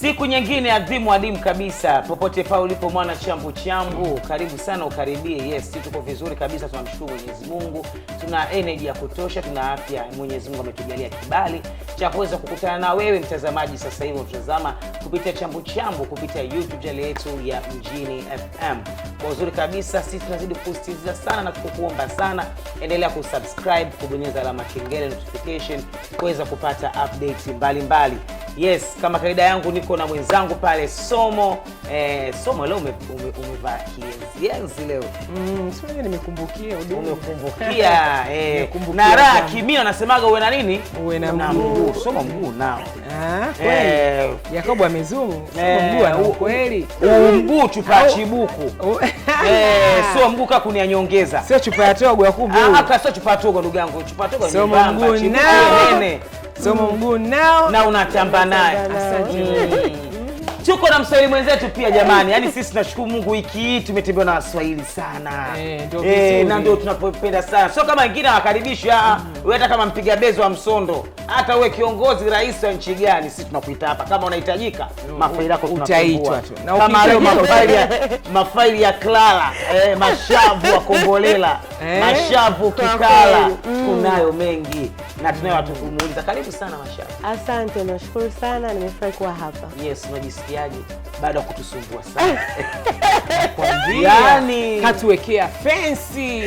Siku nyingine adhimu adimu kabisa, popote pale ulipo mwana chambu chambu, karibu sana ukaribie. Yes, tuko vizuri kabisa, tunamshukuru Mwenyezi Mungu. Tuna energy ya kutosha, tuna afya. Mwenyezi Mungu ametujalia kibali cha kuweza kukutana na wewe mtazamaji sasa hivi unatazama kupitia chambu chambu kupitia YouTube channel yetu ya Mjini FM. Kwa uzuri kabisa, sisi tunazidi kusisitiza sana na kukuomba sana, endelea kusubscribe, kubonyeza alama kengele notification kuweza kupata updates mbalimbali. Yes, kama kawaida yangu niko na mwenzangu pale Somo. Somo leo umevaa kienzi leo. Sio nimekumbukia udugu. Umekumbukia na raha kimia anasemaga uwe na nini? Uwe na mguu. Somo mguu nao. Kweli. Yakobo amezumu. Somo mguu ana kweli. Mguu chupa chibuku. Sio mguu kaka kunianyongeza. Sio chupa ya togo ya kumbe. Sio chupa ya togo ndugu yangu. Chupa ya togo ni mbamba. Nene. Somo mguu nao na unatamba naye. Asante. Tuko na Mswahili mwenzetu pia jamani. Yaani sisi tunashukuru Mungu wiki hii tumetembea na Waswahili sana. Na ndio tunapopenda sana. Sio kama wengine wakaribishwa, wewe hata kama mpiga bezo wa Msondo, hata wewe kiongozi rais wa nchi gani, sisi tunakuita hapa kama unahitajika. Mafaili yako tunafungua. Kama leo mafaili ya Clara, mashavu wa Kombolela, mashavu Kikala, tunayo mengi. Na tunayo watu kumuuliza. Karibu sana Mashavu. Asante, nashukuru sana, nimefurahi kuwa hapa. Yes, unajisikiaje baada ya kutusumbua sana? Kwambia yani katuwekea fancy.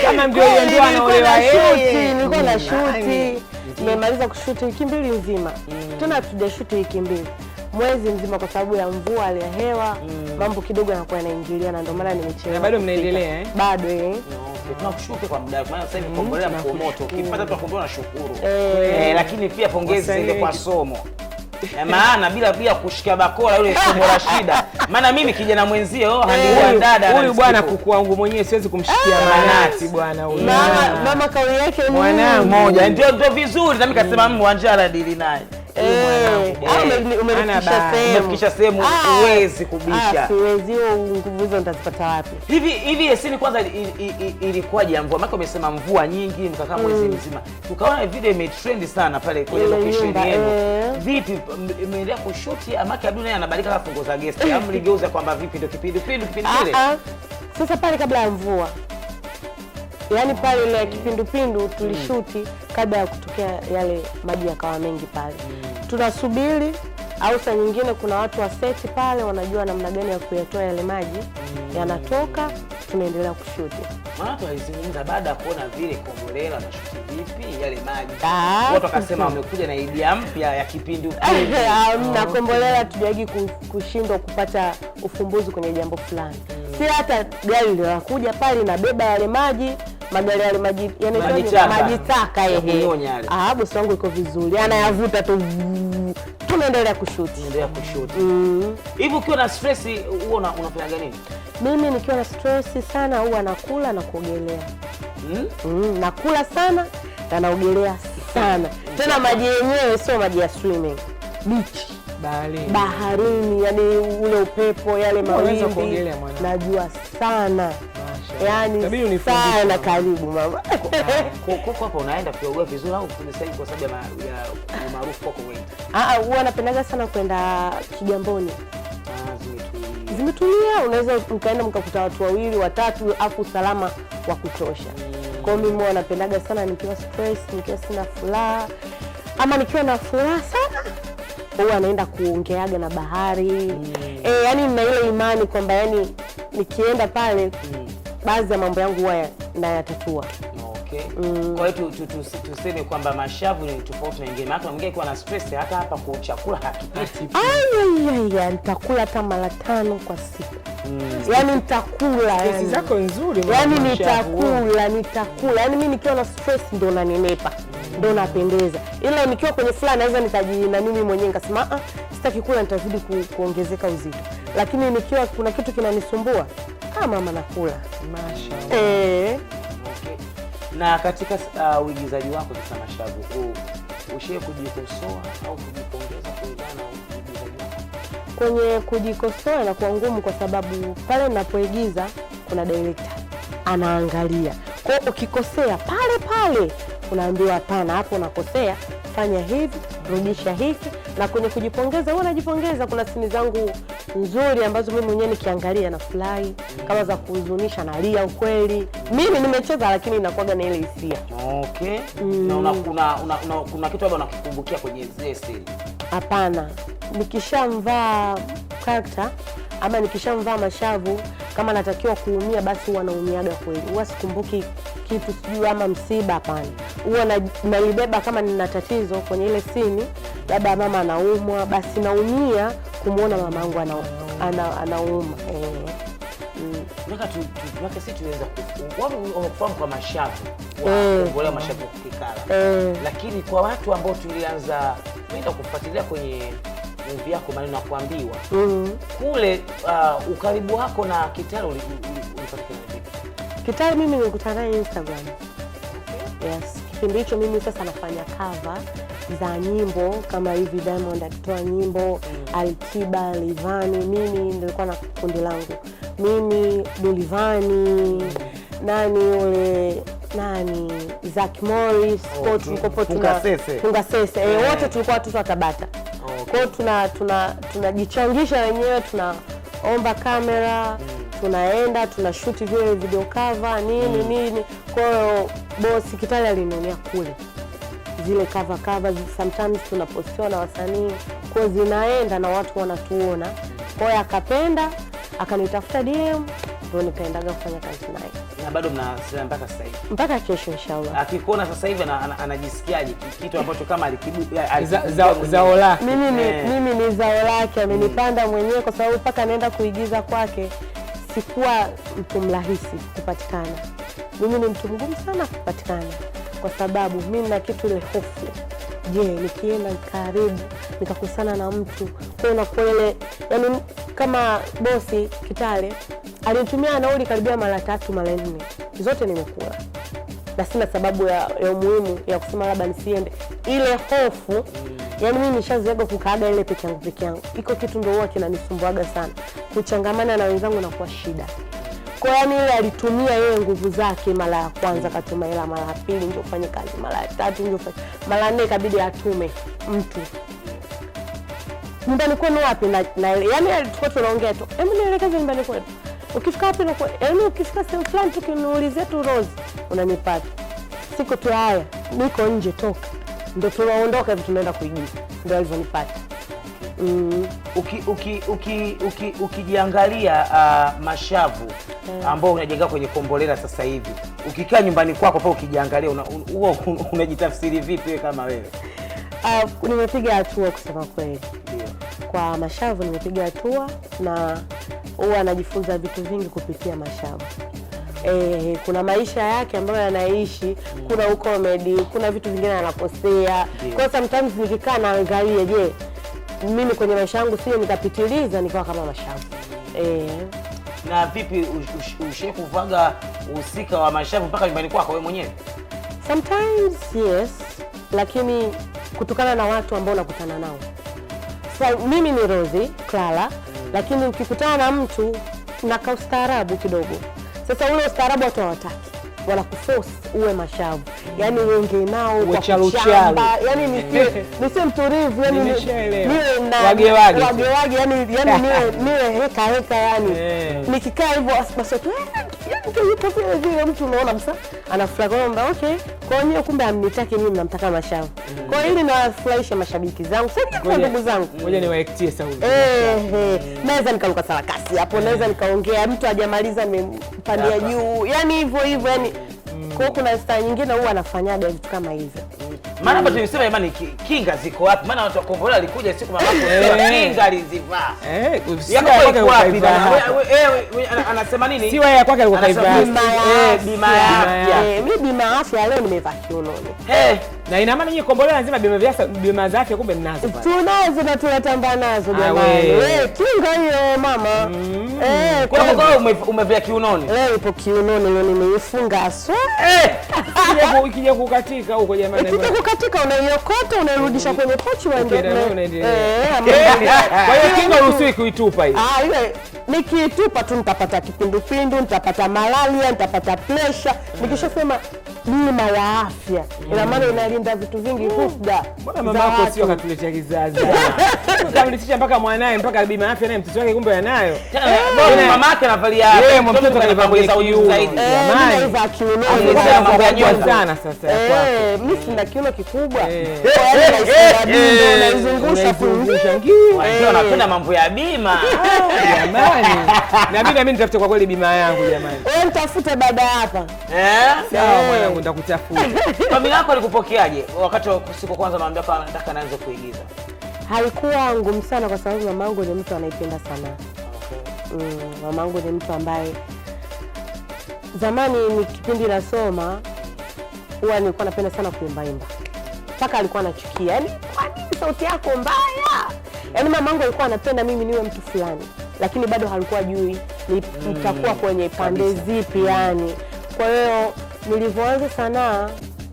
Kama ndio hiyo ndio anaolewa yote. Nilikuwa na shoot. Nimemaliza kushoot wiki mbili nzima. Tena tudashoot wiki mbili. Mwezi mzima kwa sababu ya mvua, hali ya hewa, mambo kidogo yanakuwa yanaingilia na ndio maana nimechelewa. Na bado mnaendelea Bado tunakushukuru kwa muda. Maana sasa hivi Kombolela mko moto. Ukipata tu Kombolela na shukuru. Lakini pia pongezi zile kwa Somo. Maana bila kushika bakora yule Somo Rashida. Maana mimi kijana mwenzio handi dada huyu bwana kuku wangu mwenyewe siwezi kumshikia manati bwana huyu. Mama kauli yake mwana mmoja ndio vizuri na mimi kasema Mwanjara dili naye. Umefikisha sehemu uwezi kubisha. Siwezi, nguvu hizo nitazipata wapi? Hivi Yesini kwanza ilikuwaje ya mvua? Maana umesema mvua nyingi mkakaa mwezi mzima. Tukaona video imetrend sana pale kwenye location yenu. Vipi imeendelea kushoot ama Abdul anabadilika kama fungo za guest? Au mligeuza kwamba vipi ndio kipindi kile? Sasa pale kabla ya mvua. Yaani pale ile kipindupindu tulishuti kabla ya kutokea yale maji yakawa mengi pale. Tunasubiri au saa nyingine kuna watu wa seti pale wanajua namna gani ya kuyatoa yale maji. Yanatoka, tunaendelea kushuti. Maana tulizungumza baada ya kuona vile Kombolela na shuti vipi yale maji. Watu wakasema wamekuja na idea mpya ya kipindupindu. Na Kombolela tujagi kushindwa kupata ufumbuzi kwenye jambo fulani. Si hata gari linakuja pale na beba yale maji, magari yale maji maji taka bosi wangu iko vizuri. Anayavuta tu. Tunaendelea kushuti. Hivi ukiwa na stress huwa unafanya nini? Mimi nikiwa na stress sana huwa nakula na kuogelea. Nakula sana na naogelea sana. Tena maji yenyewe sio maji ya swimming. Beach. Baharini, yani ule upepo yale mawimbi. Najua sana. Yani sana karibu mama. Koko hapo unaenda kuogelea vizuri au kunisaidia kwa sababu ya maarufu kwako wewe? Huwa napendaga sana kwenda Kigamboni. Zimetulia, unaweza mkaenda mkakuta watu wawili, watatu afu salama wa kutosha. Kwa hiyo mimi napendaga sana nikiwa stress, nikiwa sina furaha ama nikiwa na furaha sana. Huwa naenda kuongeaga na bahari. Yani nina ile imani kwamba yani nikienda pale baadhi ya mambo yangu huwa nayatatua. Kwa hiyo tuseme kwamba Mashavu ni tofauti na wengine. Maana mwingine kwa na stress hata hapa kwa chakula hakipati. Nitakula hata mara 5 kwa siku. Yani nitakula. Stress zako nzuri mama. Yani nitakula. Yani mimi nikiwa na stress ndo nanenepa. Ndo napendeza. Ila nikiwa kwenye fulani naweza nitajina mimi mwenyewe nikasema sitaki kula, nitazidi kuongezeka uzito. Lakini nikiwa kuna kitu kinanisumbua, mama nakula. Mashallah. Na katika uigizaji wako sasa Mashavu, ushaye kujikosoa au kujipongeza kulingana na uigizaji wako? Kwenye kujikosoa na kuwa ngumu kwa sababu pale ninapoigiza kuna director anaangalia. Kwa ukikosea pale unaambiwa hapana, hapo unakosea, fanya hivi rudisha hiki. Na kwenye kujipongeza, huwa najipongeza, kuna sini zangu nzuri ambazo mimi mwenyewe nikiangalia na furahi, kama za kuhuzunisha nalia ukweli. Mimi nimecheza lakini inakuwaga na ile hisia. Okay. Na kuna kitu labda unakikumbukia kwenye zile siri? Hapana. Nikishamvaa character ama nikishamvaa mashavu, kama natakiwa kuumia basi huwa naumiaga kweli. Huwa sikumbuki kitu sijui ama msiba, hapana. Huwa nalibeba kama nina tatizo kwenye ile sini, labda mama anaumwa, basi naumia kumuona mamangu anauma. Tunataka sisi tuweza kufahamu kwa mashavu. Wale mashavu kikala. Lakini kwa watu ambao tulianza kwenda kufuatilia kwenye movie yako Maneno ya Kuambiwa, kule ukaribu wako na Kitale ulipatikana vipi? Kitale mimi nilikutana naye Instagram. Yes, kipindi hicho mimi sasa nafanya cover za nyimbo kama hivi, Diamond akitoa nyimbo, Alikiba, Livani, mimi nilikuwa na kundi langu. Mimi, Dulivani, Zack Morris, tulikuwa Funga Sese. Wote tulikuwa watu wa Tabata. Kwa hiyo tunajichangisha wenyewe, tunaomba kamera, tunaenda tunashoot vile video cover nini. Kwa hiyo boss Kitale alinionea kule zile cover sometimes tunapostiwa na wasanii, kwa zinaenda na watu wanatuona. Kwa hiyo akapenda, akanitafuta DM, ndio nikaendaga kufanya kazi naye. Na bado mnawasiliana mpaka sasa hivi? Mpaka kesho inshallah. Akikuona sasa hivi anajisikiaje? Kitu ambacho kama zao lake. Mimi ni zao lake, amenipanda mwenyewe kwa sababu mpaka naenda kuigiza kwake sikuwa mtu mrahisi kupatikana. Mimi ni mtu mgumu sana kupatikana kwa sababu mimi na kitu ile hofu. Je, nikienda karibu nikakusana na mtu kwa ile, yani kama bosi Kitale alinitumia nauli karibia mara 3 mara 4, zote nimekula na sina sababu ya umuhimu ya kusema labda nisiende. Ile hofu, yani mimi nishazoea kukaaga ile peke yangu. Iko kitu ndio huwa kinanisumbuaga sana, kuchangamana na wenzangu na kuwa shida. Kwa yani ile alitumia yeye nguvu zake, mara ya kwanza katuma hela, mara ya pili ndio ufanye kazi, mara ya 3 ndio ufanye, mara 4 ikabidi atume mtu. Nyumbani kwenu wapi? Na yani tulikuwa tunaongea tu, hebu nielekeze nyumbani kwetu. Ukifika wapi na kwa, yani ukifika sehemu fulani tukiniulizia tu Rose, unanipata. Siku tu haya, niko nje toka. Ndio tunaondoka hivi tunaenda kuigiza. Ndio alivyonipata. Ukijiangalia mashavu ambao unajenga kwenye Kombolela sasa hivi, ukikaa nyumbani kwako pa ukijiangalia, unajitafsiri vipi wewe kama wewe? Nimepiga hatua kusema kweli. Kwa mashavu nimepiga hatua na huwa anajifunza vitu vingi kupitia mashavu. Kuna maisha yake ambayo anaishi, kuna comedy, kuna vitu vingine anapostea. Kwa sometimes nikikaa naangalia, je, mimi kwenye maisha yangu sio nikapitiliza nikawa kama mashavu. Na vipi ushekuvaga uhusika wa mashavu mpaka nyumbani kwako wewe mwenyewe? Sometimes yes, lakini kutokana na watu ambao nakutana nao. So, mimi ni Rosie Clara, lakini ukikutana na mtu na kaustaarabu kidogo. Sasa ule ustaarabu watu hawataki, wala kuforce uwe mashavu. Yani uongee nao kwa kuchamba, yani nisiwe mtulivu, yani niwe na wage yani niwe heka yani. Nikikaa hivyo basi tu yuko vile mtu unaona msa anafurahi kwamba okay, kwa hiyo kumbe amnitaki mimi, mnamtaka mashavu. Kwa hiyo ili nawafurahisha mashabiki zangu, sasa kwa ndugu zangu. Ngoja niwaektie sauti. Naweza nikaruka sarakasi hapo, naweza nikaongea mtu hajamaliza nimepandia juu. Yani hivyo yani. Kwa kuna star nyingine huwa anafanyaga vitu kama hivyo. Maana hapa tulisema jamani, kinga ziko wapi? Maana watu wa Kombolela alikuja siku mama kinga alizivaa. Yako wapi? Anasema nini? Si wewe kwake alikuwa kaivaa. Bima ya afya. Mimi bima ya afya leo nimevaa kiunoni. Na ina maana nyinyi Kombolela nzima bima za afya kumbe mnazo pale. Tunazo na tunatamba nazo jamani. Kinga hiyo mama. Kwa hiyo umevaa kiunoni. Leo ipo kiunoni, leo nimeifunga aswa. Ikija kukatika huko jamani. Ikija kukatika unaiokota unairudisha kwenye pochi unaendelea. Kwa hiyo kinga uruhusiwi kuitupa hiyo. Ile nikitupa tu nitapata kipindupindu, nitapata malaria, nitapata pressure. Nikishasema bima ya afya. Ina maana inalinda vitu vingi hufda. Mbona mama yako sio akatuletea kizazi? Ukamlitisha mpaka mwanae mpaka bima ya afya naye mtoto wake kumbe anayo. Bora mama yake anavalia yeye mtoto kanivaa kwenye kiuno zaidi. Jamani, hizo kiuno mambo ya nyota sana sasa kwako. Mimi sina kiuno kikubwa. Kwa hiyo naizungusha ndio napenda mambo ya bima. Jamani. Na mimi nitafute kwa kweli bima yangu jamani. Wewe mtafute baada hapa. Sawa mwanangu nitakutafuta. Familia yako ilikupokeaje wakati siku kwanza naambia kwa nataka naanze kuigiza? Haikuwa ngumu sana kwa sababu mamangu ni mtu anaipenda sana. Mamangu ni mtu ambaye zamani ni kipindi nasoma huwa nilikuwa napenda sana kuimba. Mpaka alikuwa anachukia. Yaani kwa nini sauti yako mbaya? Yaani mamangu alikuwa anapenda mimi niwe mtu fulani, lakini bado halikuwa jui nitakuwa kwenye pande zipi yani. Kwa hiyo nilivyoanza sanaa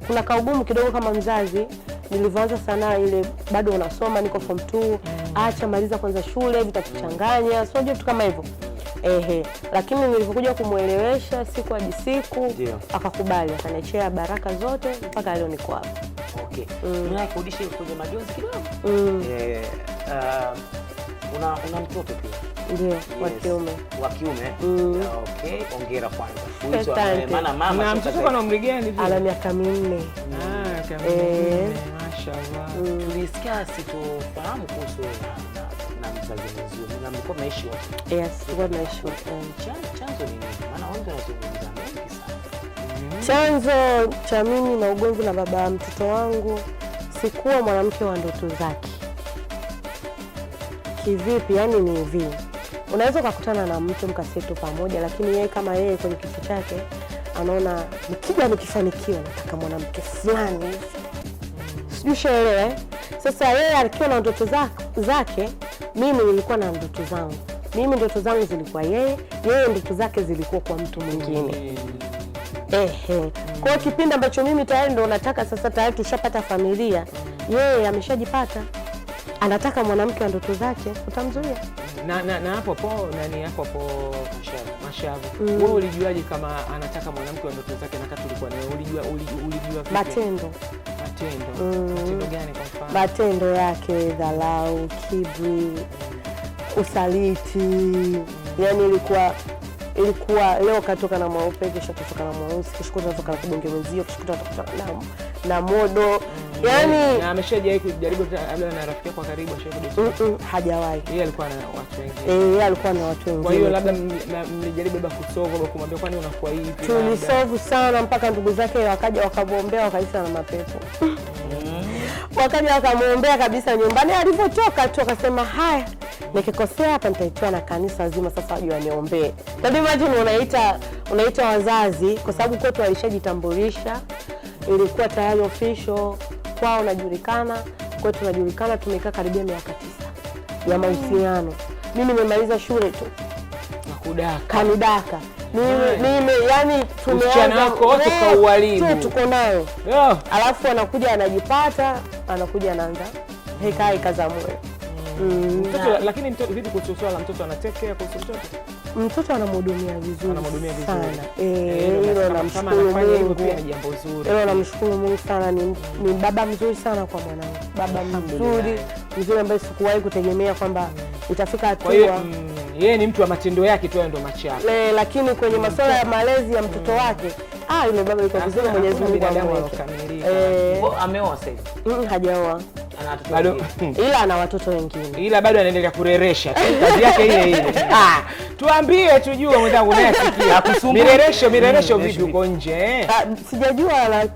kuna kaugumu kidogo kama mzazi. Nilivyoanza sanaa ile bado unasoma, niko form 2, acha maliza kwanza shule vitakuchanganya, sio vitu kama hivyo. Lakini nilipokuja kumuelewesha siku hadi siku akakubali, akaniachia baraka zote mpaka leo niko hapa. Okay. Kurudisha kwenye majonzi kidogo. Una mtoto pia? Ndio, wa kiume. Wa kiume? Okay, hongera kwanza. Maana mama na mtoto ana umri gani hivi? Ana miaka 4. Miaka 4. Mashaallah. Tulisikia sitofahamu kuhusu na mzazi mzuri. Na mlikuwa mnaishi wote? Yes, tulikuwa tunaishi wote. Chanzo ni nini? Maana wengi wanazungumza mengi sana. Chanzo cha mimi na ugomvi na baba ya mtoto wangu, sikuwa mwanamke wa ndoto zake. Kivipi? Yani ni hivi. Unaweza kukutana na mtu mkaseto pamoja, lakini yeye kama yeye kwenye kichwa chake anaona nikija nikifanikiwa nataka mwanamke fulani. Sijui shaelewa. Sasa yeye alikuwa na ndoto zake, mimi nilikuwa na ndoto zangu. Mimi ndoto zangu zilikuwa yeye ndoto zake zilikuwa kwa mtu mwingine. Kwa kipindi ambacho mimi tayari ndo nataka sasa, tayari tushapata familia, yeye ameshajipata. Anataka mwanamke wa ndoto zake, utamzuia? Na hapo Mashavu. Wewe ulijuaje kama anataka mwanamke wa ndoto zake na kati ulikuwa naye? Ulijua vipi? Matendo. Matendo gani kwa mfano? Matendo yake, dharau, kiburi, usaliti. Yaani ilikuwa leo katoka na mweupe, kesho katoka na mweusi, kesho katoka na kibonge mwenzio, kesho katoka na modo. Yaani na ameshaje kujaribu labda na rafiki yako karibu ashaje? Hajawahi. Yeye alikuwa na watu wengine. Yeye alikuwa na watu wengine. Kwa hiyo labda mlijaribu baba kusolve au kumwambia kwani unakuwa hivi? Tulisolve sana mpaka ndugu zake wakaja wakamwombea wakaisha na mapepo. Wakaja wakamwombea kabisa nyumbani. Alipotoka tu akasema haya, nikikosea hapa nitaitoa na kanisa zima sasa waje waniombee. Ndio imagine unaita wazazi kwa sababu kwetu alishajitambulisha. Ilikuwa tayari official, kwao unajulikana, kwetu tunajulikana. Tumekaa karibia miaka 9 ya mahusiano. Mimi nimemaliza shule tu kanidaka. Mimi yani tumeanza wote kwa ualimu tuko nayo. Alafu anakuja anajipata, anakuja anaanza heka za moyo. Mtoto lakini mtoto vipi kuhusu swala mtoto anatekea kuhusu mtoto? Mtoto anamhudumia vizuri sana. Hilo namshukuru Mungu, pia ni jambo zuri. Hilo namshukuru Mungu sana, ni baba mzuri sana kwa mwanangu. Baba mzuri ambaye sikuwahi kutegemea kwamba itafika hatua. Yeye ni mtu wa matendo yake tu, ndio machafu. Lakini kwenye masuala ya malezi ya mtoto wake, yule baba yuko vizuri, Mwenyezi Mungu amweke. Ameoa sasa hivi? Hajaoa. Bado ila ana watoto wengine. Ila bado anaendelea kureresha. Kazi yake ile. Tuambie tujue mwenzangu naye asikia. Mireresho vipi uko nje? Sijajua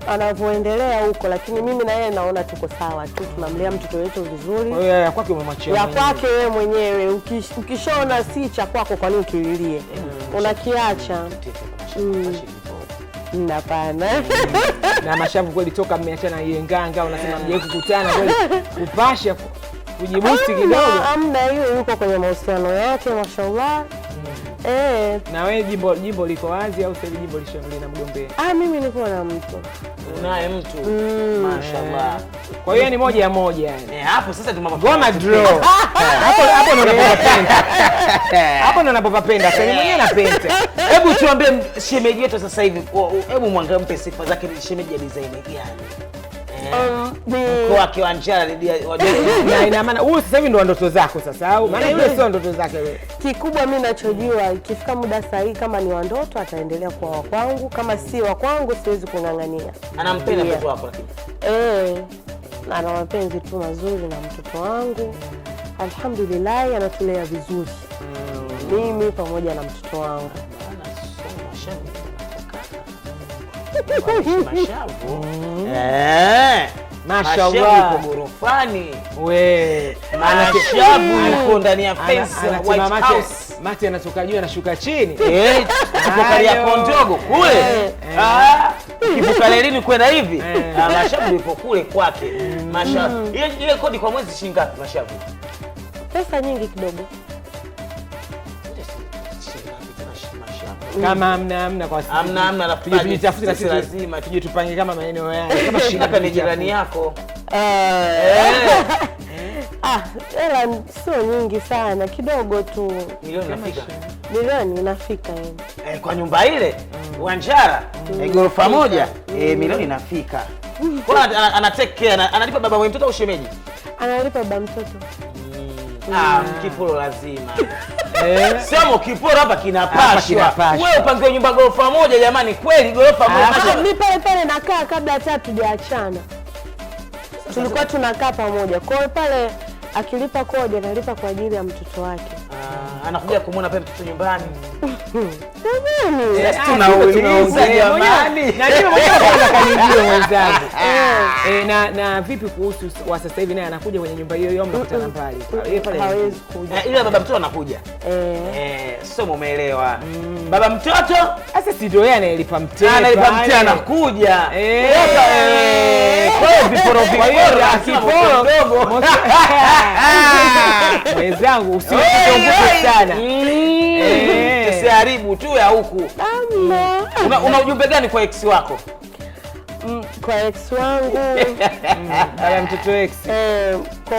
anavyoendelea huko, lakini mimi na yeye naona tuko sawa tu, tunamlea mtoto wetu vizuri. Kwa hiyo ya kwake umemwachia. Ya kwake wewe mwenyewe. Ukishona si cha kwako, kwa nini ukililie? Unakiacha. Hapana. Na Mashavu kweli toka mmeachana Yenganga unasema mje kukutana kweli kupasha kujibusti kidogo. Amna hiyo, yuko kwenye mahusiano yake mashallah. Na wewe jimbo liko wazi au sasa hivi jimbo lina mgombea? Mimi niko na mtu. Unaye mtu. Mashaallah. Kwa hiyo ni moja ya moja yani. Hapo sasa goma draw. Hapo ndo napopapenda. Hapo ndo napopapenda. Sasa mwenyewe napenda. Hebu tuambie shemeji yetu sasa hivi, hebu mwangampe sifa zake, ni shemeji ya design gani? Mko wake wa Njara na ina maana huyu sasa hivi ndo ndoto zako sasa au maana yule sio ndoto zake wewe. Kikubwa mimi ninachojua ikifika muda sahihi, kama ni wa ndoto ataendelea kuwa wa kwangu, kama si wa kwangu siwezi kung'ang'ania. Anampenda mtoto wako lakini? Ana mapenzi tu mazuri na mtoto wangu. Alhamdulillah, anatulea vizuri. Mimi pamoja na mtoto wangu. Mashallah, yuko gorofani. We, Mashabu yuko ndani ya fence White House. Mati anatoka juu anashuka chini. Kivukalia kondogo kule. Kivuka lelini kwenda hivi. Mashabu yuko kule kwake. Mashabu. Ile kodi kwa mwezi shilingi ngapi Mashabu? Pesa nyingi kidogo. Kama hamna kwa sisi. Hamna na tujitafutie na sisi lazima tuje tupange kama maeneo yale. Kama shirika ni jirani yako. Hela sio nyingi sana, kidogo tu. Milioni inafika? Milioni inafika kwa nyumba ile Wanjara ghorofa moja milioni inafika. Kwa ana take care, analipa baba wa mtoto au shemeji? Analipa baba mtoto. Kiporo lazima. Sema kiporo hapa kinapashwa. Wewe upangiwe nyumba ghorofa moja jamani, kweli ghorofa moja. Mimi pale nakaa kabla hata tujaachana. Tulikuwa tunakaa pamoja. Kwa hiyo pale akilipa kodi analipa kwa ajili ya mtoto wake. Anakuja kumuona pale mtoto nyumbani. Tunauliza jamani. Na ndio mmoja kanijua mwenzangu. Na vipi kuhusu wa sasa hivi naye anakuja kwenye nyumba hiyo mnakutana pale. Yeye pale hawezi kuja. Ila baba mtoto anakuja. Sio umeelewa. Baba mtoto sasa si ndio yeye anayelipa mtego. Analipa mtego anakuja. Kwa hiyo viporo ndogo. Mwenzangu usikumbuke sana. Usiharibu tu ya huku. Una ujumbe gani kwa ex wako? Kwa ex wangu baba mtoto ex. Kwa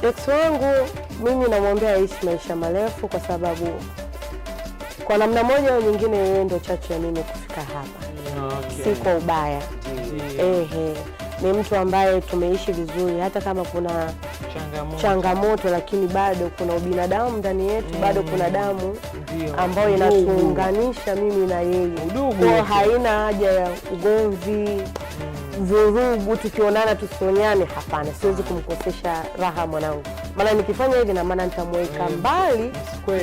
ex wangu mimi namwambia aishi maisha marefu, kwa sababu kwa namna moja au nyingine yeye ndo chachu ya mimi kufika hapa. Si kwa ubaya. Ni mtu ambaye tumeishi vizuri, hata kama kuna changamoto lakini bado kuna ubinadamu ndani yetu, bado kuna damu ambayo inatuunganisha mimi na yeye. Kwa haina haja ya ugomvi, vurugu, tukionana tusionyane, hapana. Siwezi kumkosesha raha mwanangu. Maana nikifanya hivi na maana nitamweka mbali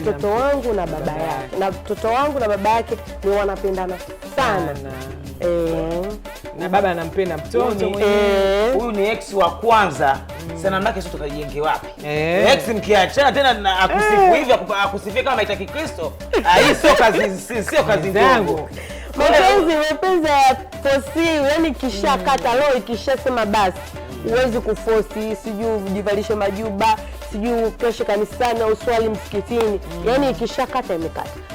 mtoto wangu na baba yake. Na mtoto wangu na baba yake ni wanapendana sana. Na baba anampenda mtoto huyu ni ex wa kwanza. Sana ndake sio tukajenge wapi? Ex mkiachana tena akusifu hivi akusifia kama maitaki Kristo. Hii sio kazi yangu. Mapenzi ya fosi, yani kishakata roho, ikishasema basi huwezi kuforce, sijui ujivalishe majuba, sijui kesho kanisani au swali msikitini. Yani ikishakata imekata.